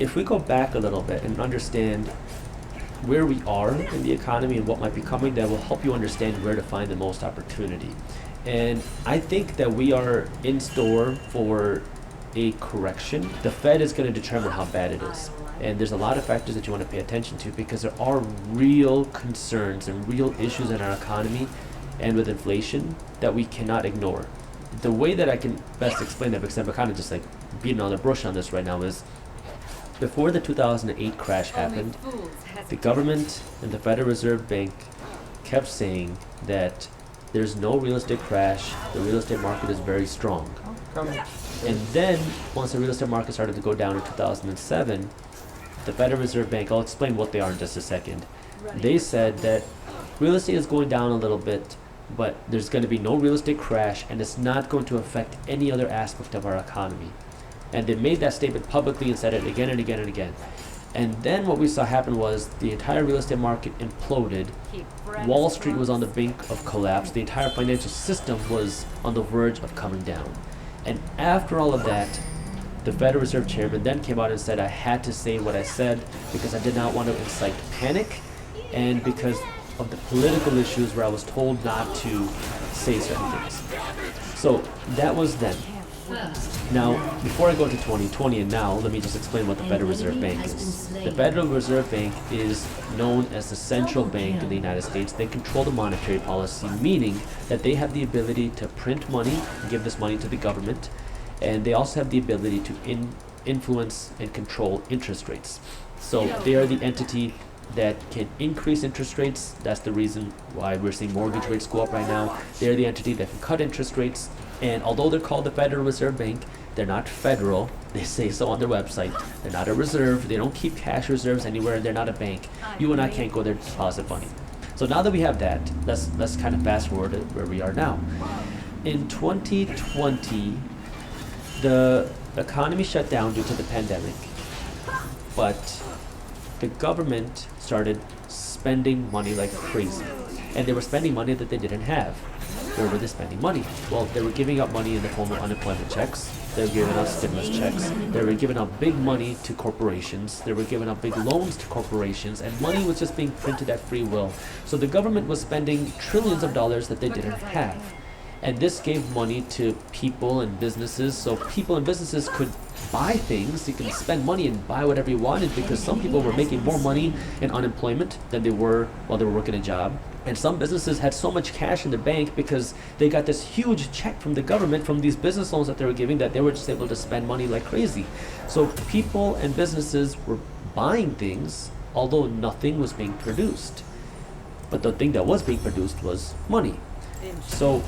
if we go back a little bit and understand where we are in the economy and what might be coming, that will help you understand where to find the most opportunity. And I think that we are in store for a correction. The Fed is going to determine how bad it is. And there's a lot of factors that you want to pay attention to, because there are real concerns and real issues in our economy and with inflation that we cannot ignore. The way that I can best explain that, because I'm kind of just like beating on the bush on this right now, is before the 2008 crash happened, the government and the Federal Reserve Bank kept saying that there's no real estate crash, the real estate market is very strong. And then, once the real estate market started to go down in 2007, the Federal Reserve Bank, I'll explain what they are in just a second, they said that real estate is going down a little bit, but there's going to be no real estate crash, and it's not going to affect any other aspect of our economy. And they made that statement publicly and said it again and again and again. And then what we saw happen was the entire real estate market imploded. Wall Street was on the brink of collapse. The entire financial system was on the verge of coming down. And after all of that, the Federal Reserve Chairman then came out and said, I had to say what I said because I did not want to incite panic, and because of the political issues where I was told not to say certain things. So that was then. Now, before I go to 2020 and now, let me just explain what the Federal Reserve Bank is. The Federal Reserve Bank is known as the central bank in the United States. They control the monetary policy, meaning that they have the ability to print money and give this money to the government, and they also have the ability to influence and control interest rates. So they are the entity that can increase interest rates. That's the reason why we're seeing mortgage rates go up right now. They're the entity that can cut interest rates. And although they're called the Federal Reserve Bank, they're not federal. They say so on their website. They're not a reserve. They don't keep cash reserves anywhere, and they're not a bank. You and I can't go there to deposit money. So now that we have that, let's kind of fast forward to where we are now. In 2020, the economy shut down due to the pandemic, but the government started spending money like crazy. And they were spending money that they didn't have. Where were they spending money? Well, they were giving out money in the form of unemployment checks. They were giving out stimulus checks. They were giving out big money to corporations. They were giving out big loans to corporations. And money was just being printed at free will. So the government was spending trillions of dollars that they didn't have. And this gave money to people and businesses, so people and businesses could buy things. You can spend money and buy whatever you wanted, because some people were making more money in unemployment than they were while they were working a job. And some businesses had so much cash in the bank because they got this huge check from the government from these business loans that they were giving, that they were just able to spend money like crazy. So people and businesses were buying things, although nothing was being produced. But the thing that was being produced was money. So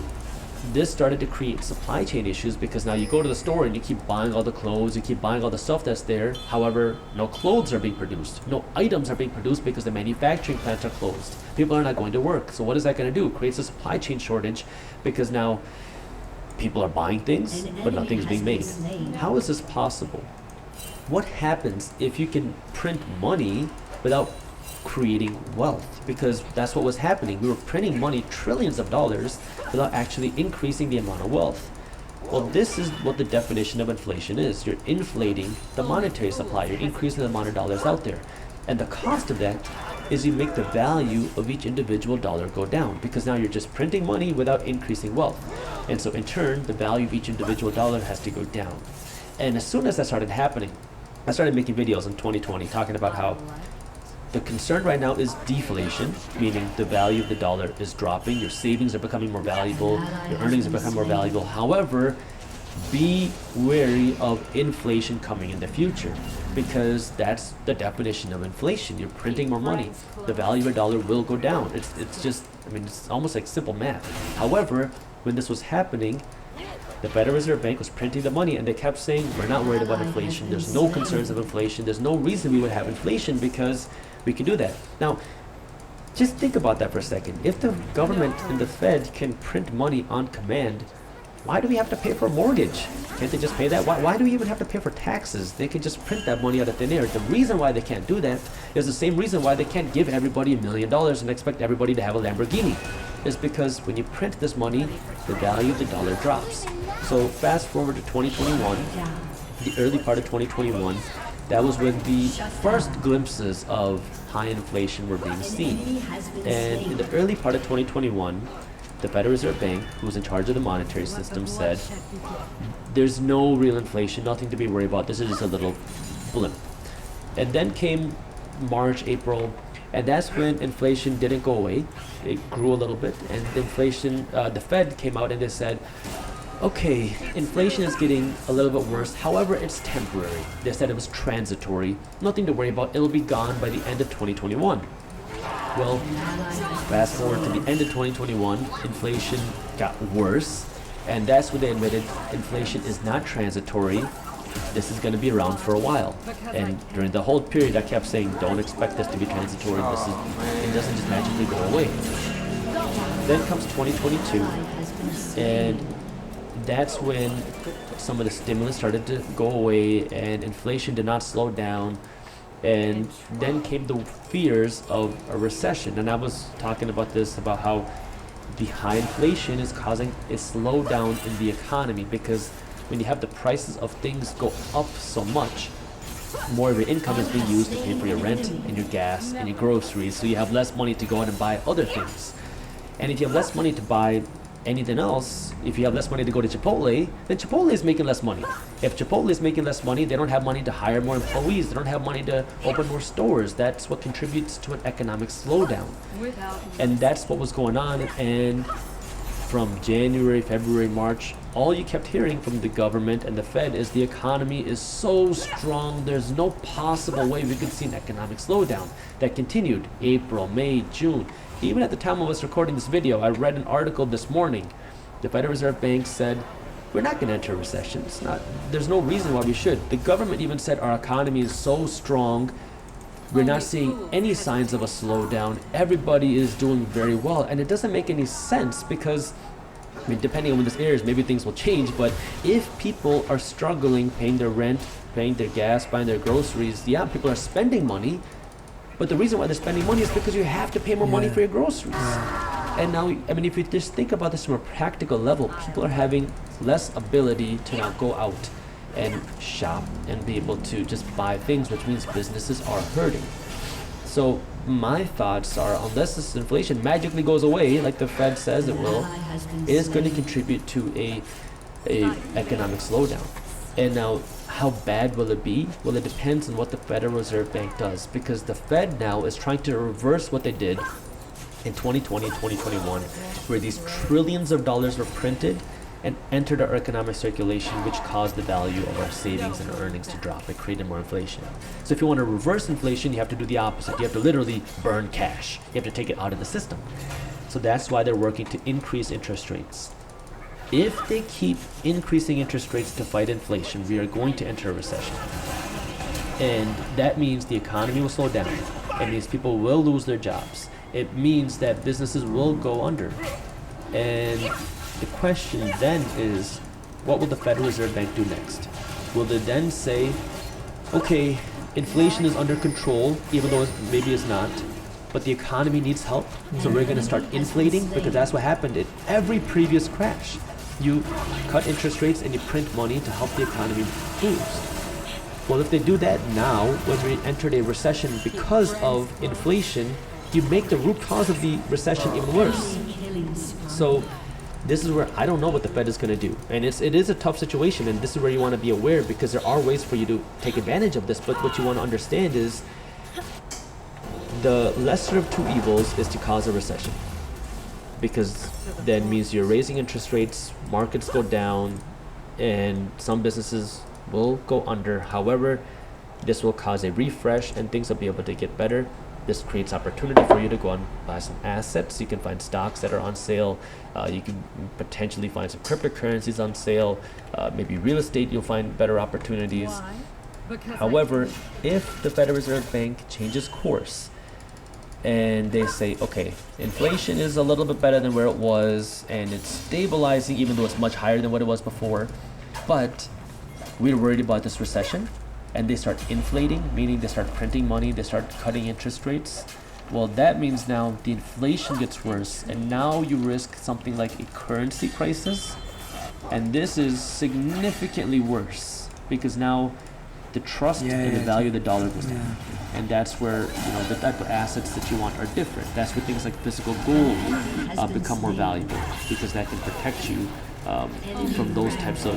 this started to create supply chain issues, because now you go to the store and you keep buying all the clothes, you keep buying all the stuff that's there. However, no clothes are being produced, no items are being produced, because the manufacturing plants are closed. People are not going to work. So what is that going to do? It creates a supply chain shortage, because now people are buying things, but nothing's being made. How is this possible? What happens if you can print money without creating wealth? Because that's what was happening. We were printing money, trillions of dollars, without actually increasing the amount of wealth. Well, this is what the definition of inflation is. You're inflating the monetary supply. You're increasing the amount of dollars out there. And the cost of that is you make the value of each individual dollar go down, because now you're just printing money without increasing wealth. And so in turn, the value of each individual dollar has to go down. And as soon as that started happening, I started making videos in 2020 talking about how the concern right now is deflation, meaning the value of the dollar is dropping. Your savings are becoming more valuable. Your earnings are becoming more valuable. However, be wary of inflation coming in the future, because that's the definition of inflation. You're printing more money. The value of a dollar will go down. It's just, I mean, it's almost like simple math. However, when this was happening, the Federal Reserve Bank was printing the money, and they kept saying, we're not worried about inflation. There's no concerns of inflation. There's no reason we would have inflation, because we can do that. Now, just think about that for a second. If the government and the Fed can print money on command, why do we have to pay for a mortgage? Can't they just pay that? Why do we even have to pay for taxes? They can just print that money out of thin air. The reason why they can't do that is the same reason why they can't give everybody $1 million and expect everybody to have a Lamborghini. Is because when you print this money, the value of the dollar drops. So fast forward to 2021, the early part of 2021, that was when the first glimpses of high inflation were being seen. And in the early part of 2021, the Federal Reserve Bank, who was in charge of the monetary system, said, there's no real inflation, nothing to be worried about, this is just a little blimp. And then came March, April, and that's when inflation didn't go away. It grew a little bit, and the inflation, the Fed came out and they said, okay, inflation is getting a little bit worse. However, it's temporary. They said it was transitory. Nothing to worry about. It'll be gone by the end of 2021. Well, fast forward to the end of 2021, inflation got worse. And that's when they admitted inflation is not transitory. This is going to be around for a while. And during the whole period, I kept saying, don't expect this to be transitory. It doesn't just magically go away. Then comes 2022, and that's when some of the stimulus started to go away and inflation did not slow down. And then came the fears of a recession. And I was talking about this, about how the high inflation is causing a slowdown in the economy, because when you have the prices of things go up so much, more of your income is being used to pay for your rent and your gas and your groceries, so you have less money to go out and buy other things. And if you have less money to buy anything else, if you have less money to go to Chipotle, then Chipotle is making less money. If Chipotle is making less money, they don't have money to hire more employees, they don't have money to open more stores. That's what contributes to an economic slowdown. And that's what was going on. And from January, February, March, all you kept hearing from the government and the Fed is the economy is so strong, there's no possible way we could see an economic slowdown. That continued April, May, June. Even at the time I was recording this video, I read an article this morning. The Federal Reserve Bank said, we're not going to enter a recession. There's no reason why we should. The government even said our economy is so strong, we're not seeing any signs of a slowdown. Everybody is doing very well. And it doesn't make any sense because, I mean, depending on when this airs, maybe things will change. But if people are struggling paying their rent, paying their gas, buying their groceries, yeah, people are spending money. But the reason why they're spending money is because you have to pay more money for your groceries. And now, I mean, if you just think about this from a practical level, people are having less ability to now go out and shop and be able to just buy things, which means businesses are hurting. So my thoughts are, unless this inflation magically goes away, like the Fed says it will, it is going to contribute to a economic slowdown. And now, how bad will it be? Well, it depends on what the Federal Reserve Bank does, because the Fed now is trying to reverse what they did in 2020, 2021, where these trillions of dollars were printed and entered our economic circulation, which caused the value of our savings and our earnings to drop. It created more inflation. So if you want to reverse inflation, you have to do the opposite. You have to literally burn cash. You have to take it out of the system. So that's why they're working to increase interest rates. If they keep increasing interest rates to fight inflation, we are going to enter a recession. And that means the economy will slow down. It means people will lose their jobs. It means that businesses will go under. And the question then is, what will the Federal Reserve Bank do next? Will they then say, okay, inflation is under control, even though maybe it's not, but the economy needs help, so we're going to start inflating? Because that's what happened in every previous crash. You cut interest rates and you print money to help the economy boost. Well, if they do that now, when we entered a recession because of inflation, you make the root cause of the recession even worse. So this is where I don't know what the Fed is going to do. And it is a tough situation, and this is where you want to be aware, because there are ways for you to take advantage of this. But what you want to understand is the lesser of two evils is to cause a recession, because that means you're raising interest rates, markets go down, and some businesses will go under. However, this will cause a refresh and things will be able to get better. This creates opportunity for you to go and buy some assets. You can find stocks that are on sale. You can potentially find some cryptocurrencies on sale. Maybe real estate, you'll find better opportunities. However, if the Federal Reserve Bank changes course and they say, okay, inflation is a little bit better than where it was and it's stabilizing, even though it's much higher than what it was before, but we're worried about this recession, and they start inflating, meaning they start printing money, they start cutting interest rates, well, that means now the inflation gets worse, and now you risk something like a currency crisis. And this is significantly worse, because now the trust and the value of the dollar goes down. And that's where the type of assets that you want are different. That's where things like physical gold become more valuable, because that can protect you from those types of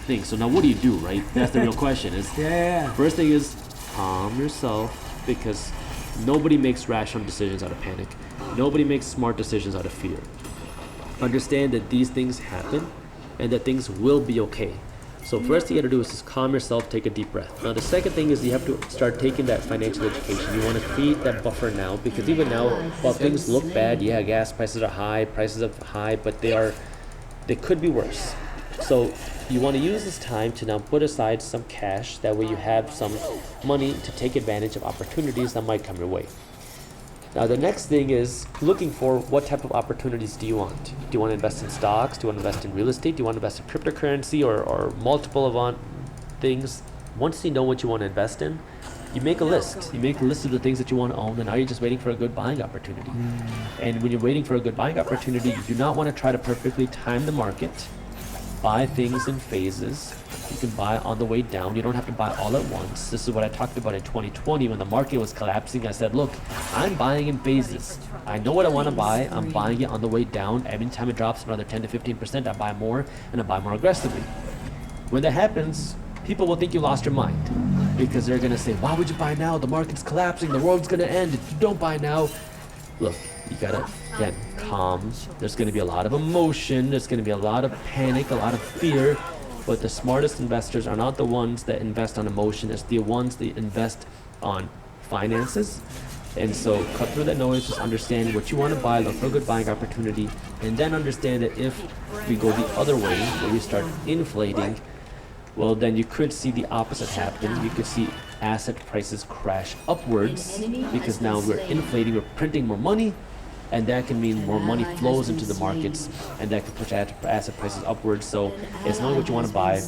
things. So now what do you do, right? That's the real question. First thing is calm yourself, because nobody makes rational decisions out of panic. Nobody makes smart decisions out of fear. Understand that these things happen and that things will be okay. So first thing you got to do is just calm yourself, take a deep breath. Now the second thing is you have to start taking that financial education. You want to create that buffer now, because even now, while things look bad, gas prices are high, but they could be worse. So you want to use this time to now put aside some cash. That way you have some money to take advantage of opportunities that might come your way. Now the next thing is looking for what type of opportunities do you want? Do you want to invest in stocks? Do you want to invest in real estate? Do you want to invest in cryptocurrency or multiple of things? Once you know what you want to invest in, you make a list. You make a list of the things that you want to own, and now you're just waiting for a good buying opportunity. And when you're waiting for a good buying opportunity, you do not want to try to perfectly time the market. Buy things in phases. You can buy on the way down. You don't have to buy all at once. This is what I talked about in 2020 when the market was collapsing. I said, look, I'm buying in phases. I know what I want to buy. I'm buying it on the way down. Every time it drops another 10 to 15%, I buy more, and I buy more aggressively. When that happens, people will think you lost your mind, because they're going to say, why would you buy now? The market's collapsing. The world's going to end. If you don't buy now. Look, you got to get calm. There's going to be a lot of emotion. There's going to be a lot of panic, a lot of fear. But the smartest investors are not the ones that invest on emotion. It's the ones that invest on finances. And so cut through that noise, just understand what you want to buy, look for a good buying opportunity, and then understand that if we go the other way, where we start inflating, well, then you could see the opposite happen. You could see asset prices crash upwards, because now we're inflating, we're printing more money, and that can mean more money flows into the markets, and that can push asset prices upwards. So it's knowing what you want to buy,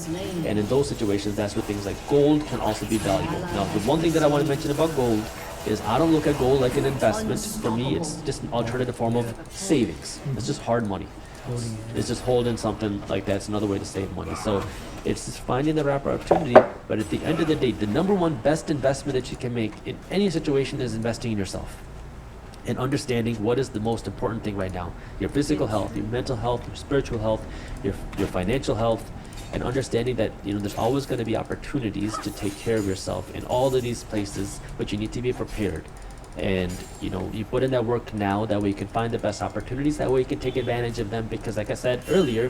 and in those situations, that's where things like gold can also be valuable. Now, the one thing that I want to mention about gold is I don't look at gold like an investment. For me, it's just an alternative form of savings. It's just hard money. It's just holding something like that. It's another way to save money. So it's just finding the right opportunity. But at the end of the day, the number one best investment that you can make in any situation is investing in yourself. And understanding what is the most important thing right now. Your physical health, your mental health, your spiritual health, your financial health, and understanding that there's always going to be opportunities to take care of yourself in all of these places, but you need to be prepared. And you put in that work now, that way you can find the best opportunities, that way you can take advantage of them, because like I said earlier,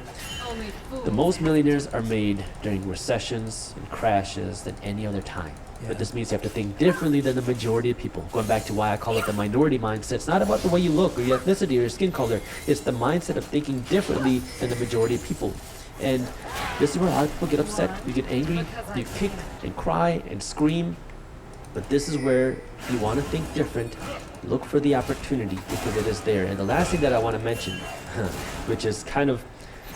the most millionaires are made during recessions and crashes than any other time. But this means you have to think differently than the majority of people. Going back to why I call it the minority mindset. It's not about the way you look or your ethnicity or your skin color. It's the mindset of thinking differently than the majority of people. And this is where a lot of people get upset. You get angry, you kick and cry and scream. But this is where you want to think different. Look for the opportunity, because it is there. And the last thing that I want to mention, which is kind of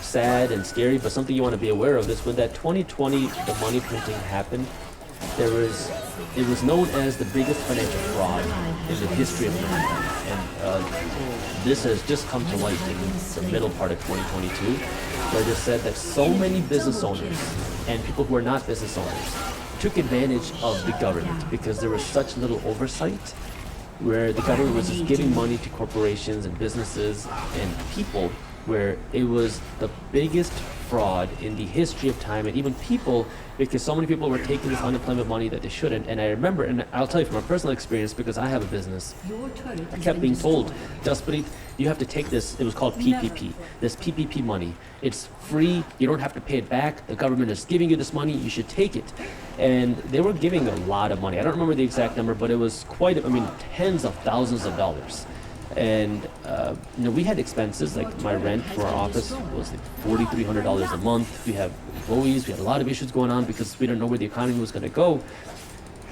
sad and scary, but something you want to be aware of, is when that 2020, the money printing happened, it was known as the biggest financial fraud in the history of America. And this has just come to light in the middle part of 2022, where it is said that so many business owners and people who are not business owners took advantage of the government, because there was such little oversight, where the government was just giving money to corporations and businesses and people, where it was the biggest fraud in the history of time. And even people, because so many people were taking this unemployment money that they shouldn't. And I remember, and I'll tell you from a personal experience, because I have a business, I kept being told, Jaspreet, you have to take this, it was called PPP, this PPP money. It's free, you don't have to pay it back, the government is giving you this money, you should take it. And they were giving a lot of money. I don't remember the exact number, but it was tens of thousands of dollars. And we had expenses, like my rent for our office was like $4,300 a month. We have employees, we had a lot of issues going on because we didn't know where the economy was going to go.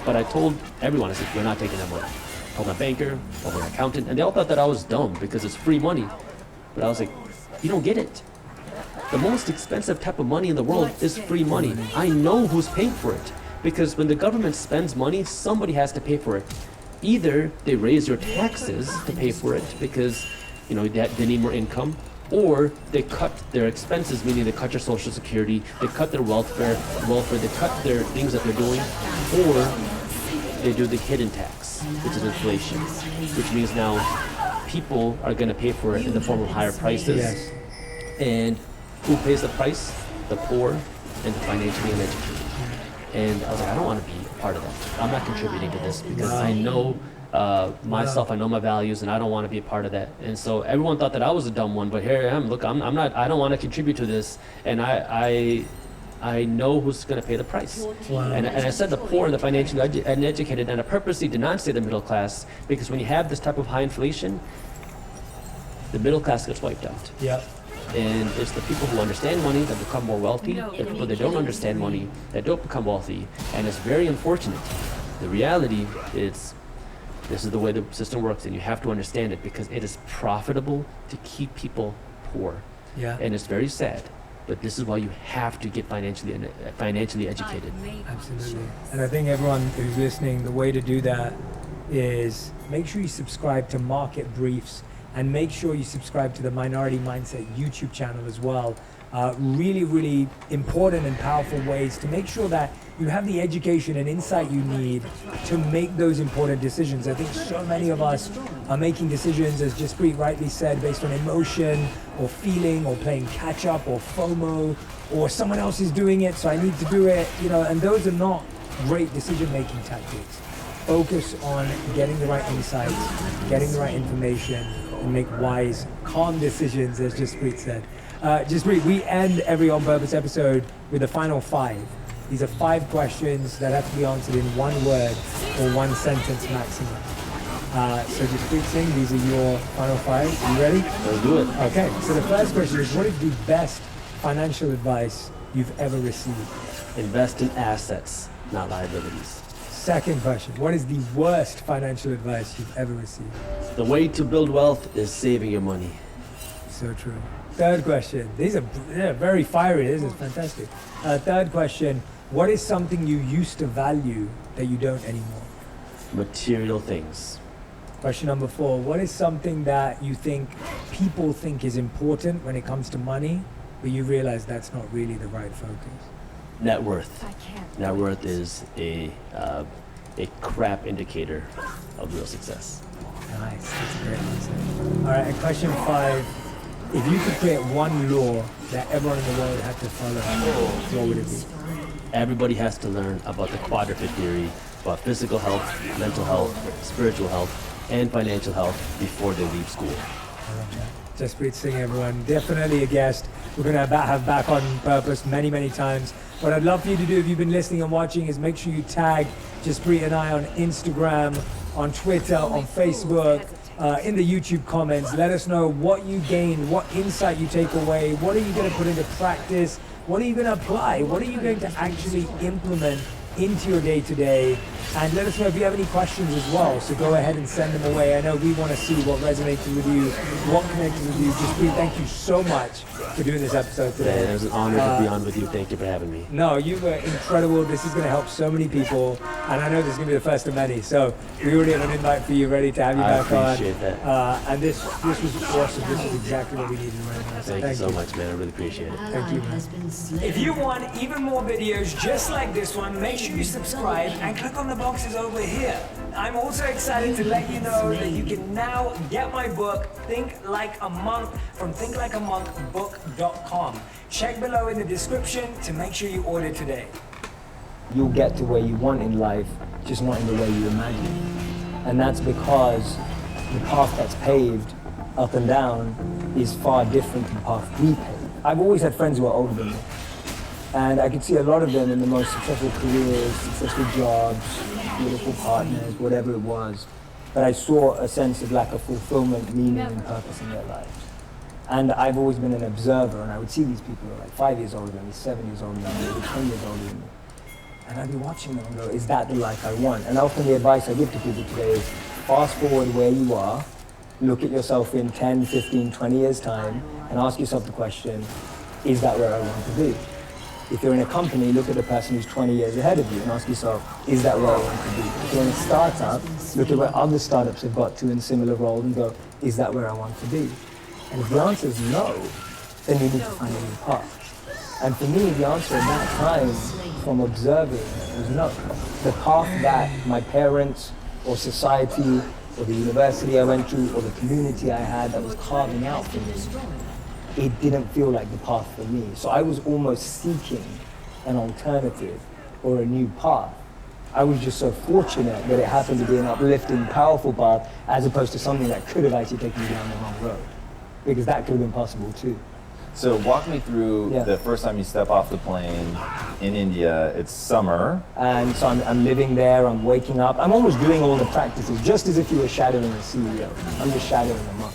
But I told everyone, I said, we're not taking that money. I told my banker, told my accountant, and they all thought that I was dumb because it's free money. But I was like, you don't get it. The most expensive type of money in the world is free money. I know who's paying for it, because when the government spends money, somebody has to pay for it. Either they raise your taxes to pay for it because they need more income, or they cut their expenses, meaning they cut your social security, they cut their welfare, they cut their things that they're doing, or they do the hidden tax, which is inflation, which means now people are going to pay for it in the form of higher prices. Yes. And who pays the price? The poor and the financially uneducated. And I was like, I don't want to be a part of that. I'm not contributing to this because I know myself, I know my values, and I don't want to be a part of that. And so everyone thought that I was a dumb one, but here I am. Look, I'm not. I don't want to contribute to this, and I know who's going to pay the price. Wow. And I said the poor and the financially uneducated, and I purposely did not say the middle class because when you have this type of high inflation, the middle class gets wiped out. Yep. And it's the people who understand money that become more wealthy, the people that don't understand money that don't become wealthy, and it's very unfortunate. The reality is, this is the way the system works, and you have to understand it because it is profitable to keep people poor. Yeah. And it's very sad, but this is why you have to get financially educated. Absolutely. And I think everyone who's listening, the way to do that is make sure you subscribe to Market Briefs and make sure you subscribe to the Minority Mindset YouTube channel as well. Really, really important and powerful ways to make sure that you have the education and insight you need to make those important decisions. I think so many of us are making decisions, as Jaspreet rightly said, based on emotion or feeling or playing catch up or FOMO or someone else is doing it, so I need to do it, and those are not great decision-making tactics. Focus on getting the right insights, getting the right information, and make wise, calm decisions, as Jaspreet said. Jaspreet, we end every On Purpose episode with the final 5. These are 5 questions that have to be answered in 1 word or 1 sentence maximum. So Jaspreet Singh, these are your final 5. Are you ready? Let's do it. Okay, so the first question is, what is the best financial advice you've ever received? Invest in assets, not liabilities. Second question, what is the worst financial advice you've ever received? The way to build wealth is saving your money. So true. Third question, these are very fiery, this is fantastic. Third question, what is something you used to value that you don't anymore? Material things. Question number 4, what is something that you think people think is important when it comes to money, but you realize that's not really the right focus? Net worth. Net worth is a crap indicator of real success. Nice, that's a great answer. All right, and question 5, if you could create one law that everyone in the world had to follow, what would it be? Everybody has to learn about the quadruped theory, about physical health, mental health, spiritual health, and financial health before they leave school. I love that. Jaspreet Singh, everyone. Definitely a guest. We're going to have back On Purpose many, many times. What I'd love for you to do if you've been listening and watching is make sure you tag Jaspreet and I on Instagram, on Twitter, on Facebook, in the YouTube comments. Let us know what you gained, what insight you take away, what are you going to put into practice, what are you going to apply, what are you going to actually implement into your day-to-day, and let us know if you have any questions as well. So go ahead and send them away. I know we want to see what resonated with you, what connected with you. Jaspreet, thank you so much for doing this episode today. Man, it was an honor to be on with you. Thank you for having me. No, you were incredible. This is going to help so many people, and I know this is going to be the first of many. So we already have an invite for you, ready to have you back on. I appreciate that. And this was awesome. This is exactly what we needed right now. So Thank you so much, man. I really appreciate it. Thank you, man. If you want even more videos just like this one, make sure you subscribe and click on the boxes over here. I'm also excited to let you know that you can now get my book, Think Like a Monk, from thinklikeamonkbook.com. Check below in the description to make sure you order today. You'll get to where you want in life, just not in the way you imagine. And that's because the path that's paved up and down is far different from the path we paved. I've always had friends who are older than me. And I could see a lot of them in the most successful careers, successful jobs, beautiful partners, whatever it was. But I saw a sense of lack of fulfillment, meaning, and purpose in their lives. And I've always been an observer, and I would see these people who are like 5 years older than me, 7 years older than me, maybe 20 years older than me. And I'd be watching them and go, is that the life I want? And often the advice I give to people today is fast forward where you are, look at yourself in 10, 15, 20 years' time, and ask yourself the question, is that where I want to be? If you're in a company, look at the person who's 20 years ahead of you and ask yourself, is that where I want to be? If you're in a startup, look at where other startups have got to in similar roles and go, is that where I want to be? And if the answer is no, then you need to find a new path. And for me, the answer at that time, from observing, was no. The path that my parents or society or the university I went to or the community I had that was carving out for me, it didn't feel like the path for me. So I was almost seeking an alternative or a new path. I was just so fortunate that it happened to be an uplifting, powerful path as opposed to something that could have actually taken me down the wrong road. Because that could have been possible too. So walk me through the first time you step off the plane in India. It's summer. And so I'm living there, I'm waking up. I'm almost doing all the practices, just as if you were shadowing a CEO. I'm just shadowing a monk.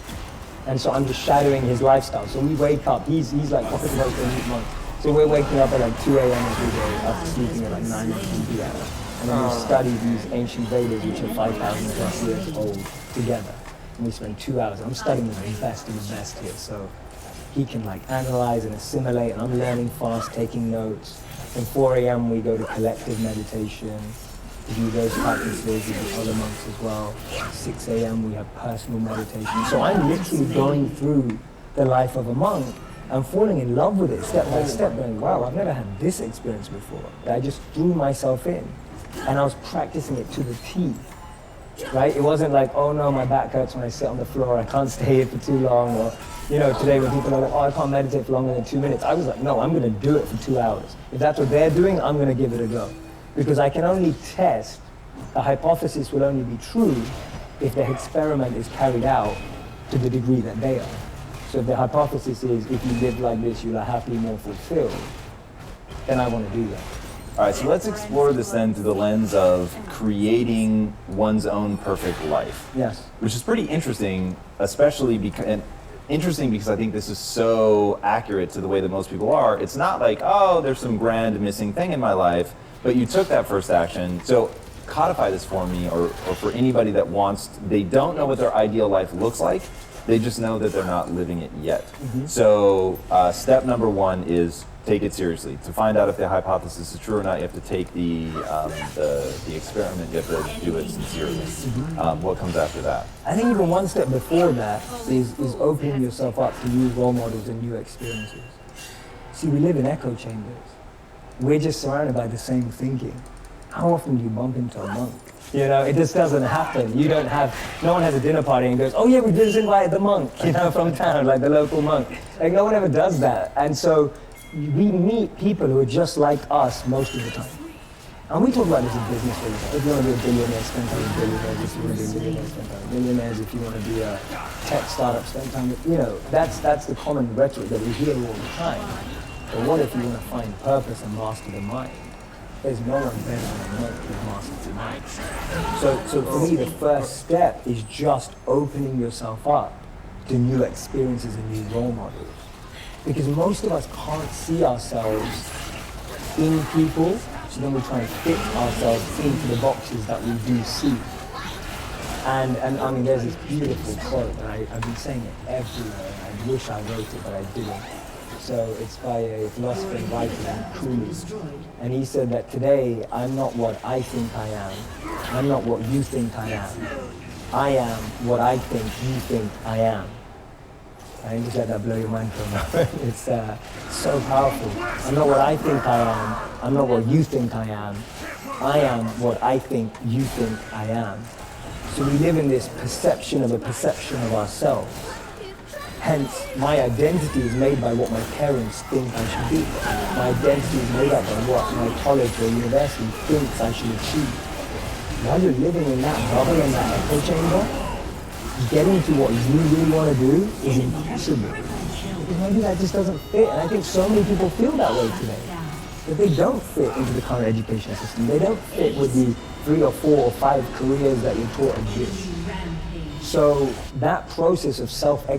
And so I'm just shadowing his lifestyle. So we wake up, he's like up at most elite monk. So we're waking up at like 2 a.m. every day after sleeping at like 9 p.m. And then we study these ancient Vedas, which are 5,000 plus years old, together. And we spend 2 hours. I'm studying with the best of the best here. So he can like analyze and assimilate, and I'm learning fast, taking notes. From 4 a.m. we go to collective meditation. We do those practices with the other monks as well. 6 a.m. we have personal meditation. So I'm literally going through the life of a monk and falling in love with it step by step, going, wow, I've never had this experience before. I just threw myself in, and I was practicing it to the T. Right? It wasn't like, oh no, my back hurts when I sit on the floor, I can't stay here for too long, or you know, today when people are like, oh, I can't meditate for longer than 2 minutes. I was like, no, I'm gonna do it for 2 hours. If that's what they're doing, I'm gonna give it a go. Because I can only test, the hypothesis will only be true if the experiment is carried out to the degree that they are. So if the hypothesis is, if you live like this, you'll are happy, more fulfilled, then I wanna do that. All right, so let's explore this then through the lens of creating one's own perfect life. Yes. Which is pretty interesting, especially because I think this is so accurate to the way that most people are. It's not like, oh, there's some grand missing thing in my life, but you took that first action. So codify this for me, or for anybody that wants, they don't know what their ideal life looks like, they just know that they're not living it yet. Mm-hmm. So step number one is take it seriously. To find out if the hypothesis is true or not, you have to take the experiment, you have to do it sincerely. Mm-hmm. What comes after that? I think even one step before that is opening yourself up to new role models and new experiences. See, we live in echo chambers. We're just surrounded by the same thinking. How often do you bump into a monk? You know, it just doesn't happen. No one has a dinner party and goes, oh yeah, we just invited the monk, you know, from town, like the local monk. Like no one ever does that. And so we meet people who are just like us most of the time. And we talk about this in business, for example. If you want to be a billionaire, spend time with billionaires. If you want to be a millionaire, spend time with millionaires. If you want to be a tech startup, spend time with, you know, that's the common rhetoric that we hear all the time. But what if you want to find purpose and master the mind? There's no one better than a monk who masters the mind. So for me, the first step is just opening yourself up to new experiences and new role models. Because most of us can't see ourselves in people, so then we try and fit ourselves into the boxes that we do see. And I mean, there's this beautiful quote, and I've been saying it everywhere, and I wish I wrote it, but I didn't. So it's by a philosopher and writer named Cooley. And he said that today, I'm not what I think I am. I'm not what you think I am. I am what I think you think I am. I just let that blow your mind for a moment. It's so powerful. I'm not what I think I am. I'm not what you think I am. I am what I think you think I am. So we live in this perception of ourselves. Hence, my identity is made by what my parents think I should be. My identity is made up by what my college or university thinks I should achieve. While you're living in that bubble, in that echo chamber, getting to what you really want to do is impossible. Because maybe that just doesn't fit. And I think so many people feel that way today. That they don't fit into the current education system. They don't fit with the 3 or 4 or 5 careers that you're taught to do. So that process of self